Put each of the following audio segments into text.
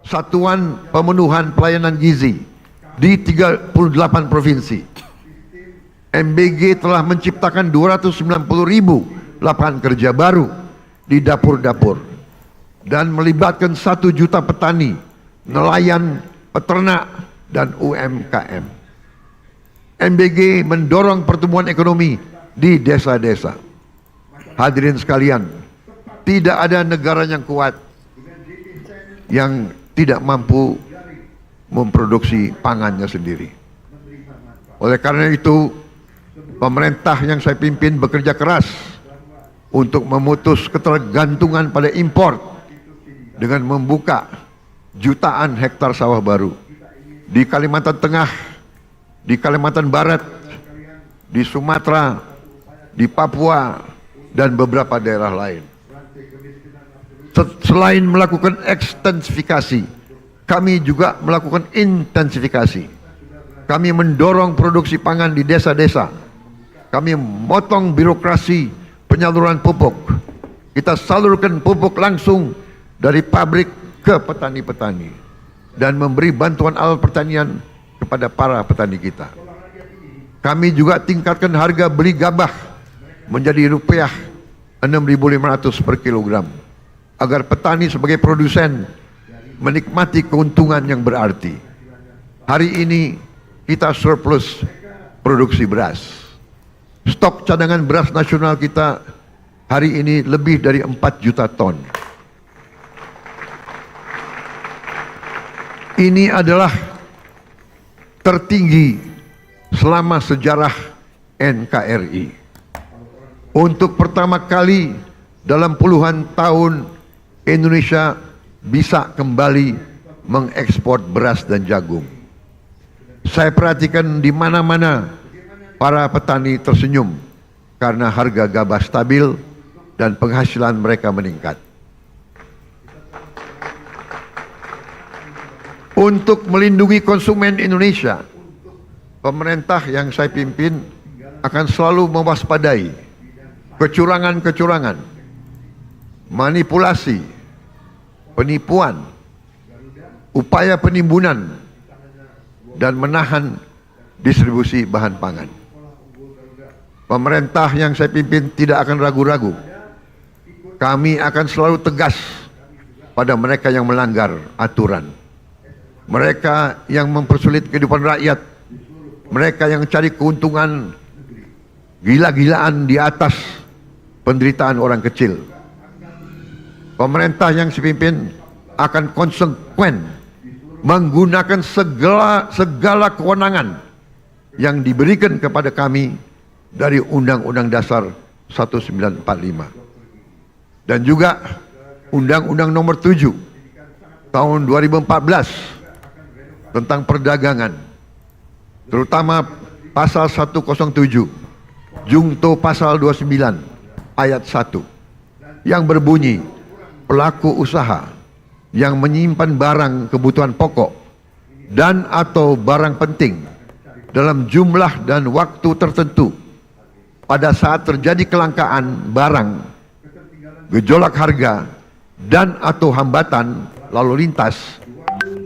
satuan pemenuhan pelayanan gizi di 38 provinsi. MBG telah menciptakan 290.000 lapangan kerja baru di dapur-dapur dan melibatkan 1 juta petani, nelayan, peternak, dan UMKM. MBG mendorong pertumbuhan ekonomi di desa-desa. Hadirin sekalian, tidak ada negara yang kuat yang tidak mampu memproduksi pangannya sendiri. Oleh karena itu, pemerintah yang saya pimpin bekerja keras untuk memutus ketergantungan pada impor dengan membuka jutaan hektar sawah baru di Kalimantan Tengah, di Kalimantan Barat, di Sumatera, di Papua, dan beberapa daerah lain. Selain melakukan ekstensifikasi, kami juga melakukan intensifikasi. Kami mendorong produksi pangan di desa-desa. Kami memotong birokrasi penyaluran pupuk. Kita salurkan pupuk langsung dari pabrik ke petani-petani dan memberi bantuan alat pertanian kepada para petani kita. Kami juga tingkatkan harga beli gabah menjadi rupiah 6.500 per kilogram agar petani sebagai produsen menikmati keuntungan yang berarti. Hari ini kita surplus produksi beras. Stok cadangan beras nasional kita hari ini lebih dari 4 juta ton. Ini adalah tertinggi selama sejarah NKRI. Untuk pertama kali dalam puluhan tahun Indonesia bisa kembali mengekspor beras dan jagung. Saya perhatikan di mana-mana para petani tersenyum karena harga gabah stabil dan penghasilan mereka meningkat. Untuk melindungi konsumen Indonesia, pemerintah yang saya pimpin akan selalu mewaspadai kecurangan-kecurangan, manipulasi, penipuan, upaya penimbunan, dan menahan distribusi bahan pangan. Pemerintah yang saya pimpin tidak akan ragu-ragu. Kami akan selalu tegas pada mereka yang melanggar aturan, mereka yang mempersulit kehidupan rakyat, mereka yang cari keuntungan gila-gilaan di atas penderitaan orang kecil. Pemerintah yang saya pimpin akan konsekuen menggunakan segala kewenangan yang diberikan kepada kami dari Undang-Undang Dasar 1945 dan juga Undang-Undang Nomor 7 tahun 2014 tentang perdagangan, terutama pasal 107 Jungto pasal 29 ayat 1 yang berbunyi pelaku usaha yang menyimpan barang kebutuhan pokok dan atau barang penting dalam jumlah dan waktu tertentu pada saat terjadi kelangkaan barang, gejolak harga, dan atau hambatan lalu lintas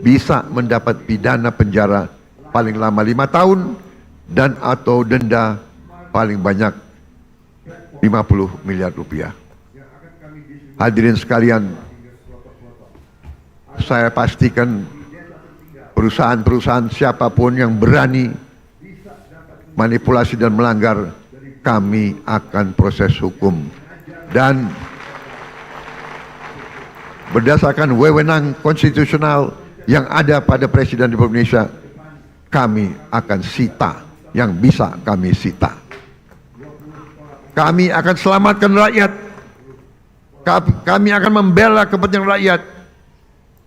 bisa mendapat pidana penjara paling lama 5 tahun dan atau denda paling banyak 50 miliar rupiah. Hadirin sekalian, saya pastikan perusahaan-perusahaan siapapun yang berani manipulasi dan melanggar, kami akan proses hukum. Dan berdasarkan wewenang konstitusional yang ada pada Presiden Republik Indonesia, kami akan sita yang bisa kami sita. Kami akan selamatkan rakyat. Kami akan membela kepentingan rakyat.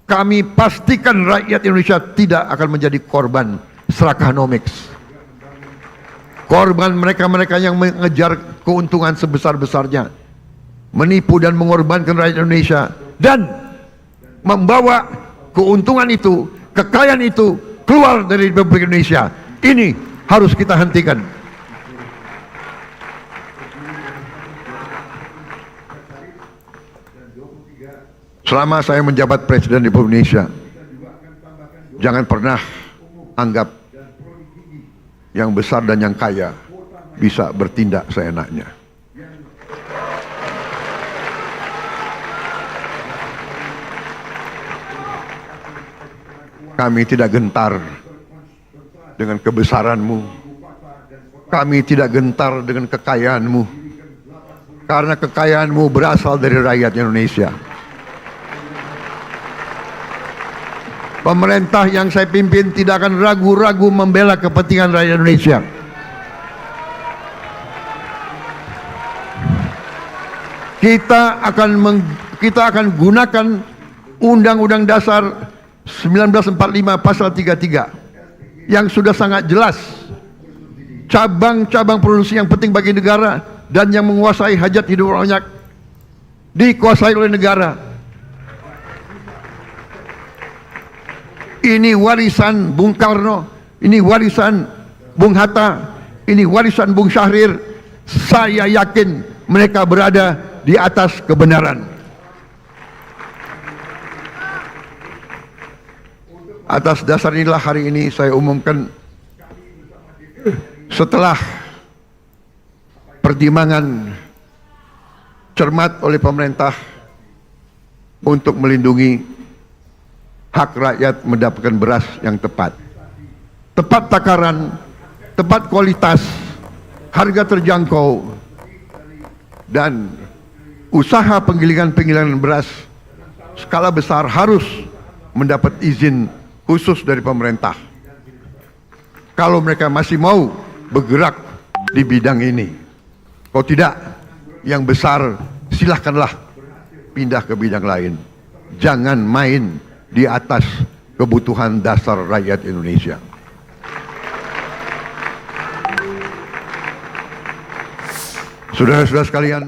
Kami pastikan rakyat Indonesia tidak akan menjadi korban Serakanomics, korban mereka-mereka yang mengejar keuntungan sebesar-besarnya, menipu dan mengorbankan rakyat Indonesia, dan membawa keuntungan itu, kekayaan itu keluar dari Republik Indonesia. Ini harus kita hentikan. Selama saya menjabat Presiden Republik Indonesia, Jangan pernah anggap yang besar dan yang kaya bisa bertindak seenaknya. Kami tidak gentar dengan kebesaranmu. Kami tidak gentar dengan kekayaanmu. Karena kekayaanmu berasal dari rakyat Indonesia. Pemerintah yang saya pimpin tidak akan ragu-ragu membela kepentingan rakyat Indonesia. Kita akan gunakan Undang-Undang Dasar 1945 pasal 33 yang sudah sangat jelas. Cabang-cabang produksi yang penting bagi negara dan yang menguasai hajat hidup orang banyak dikuasai oleh negara. Ini warisan Bung Karno, ini warisan Bung Hatta, ini warisan Bung Syahrir. Saya yakin mereka berada di atas kebenaran. Atas dasar inilah hari ini saya umumkan, setelah pertimbangan cermat oleh pemerintah untuk melindungi hak rakyat mendapatkan beras yang tepat takaran, tepat kualitas, harga terjangkau, dan usaha penggilingan beras skala besar harus mendapat izin khusus dari pemerintah. Kalau mereka masih mau bergerak di bidang ini, kalau tidak, yang besar silahkanlah pindah ke bidang lain. Jangan main di atas kebutuhan dasar rakyat Indonesia. Saudara-saudara sekalian,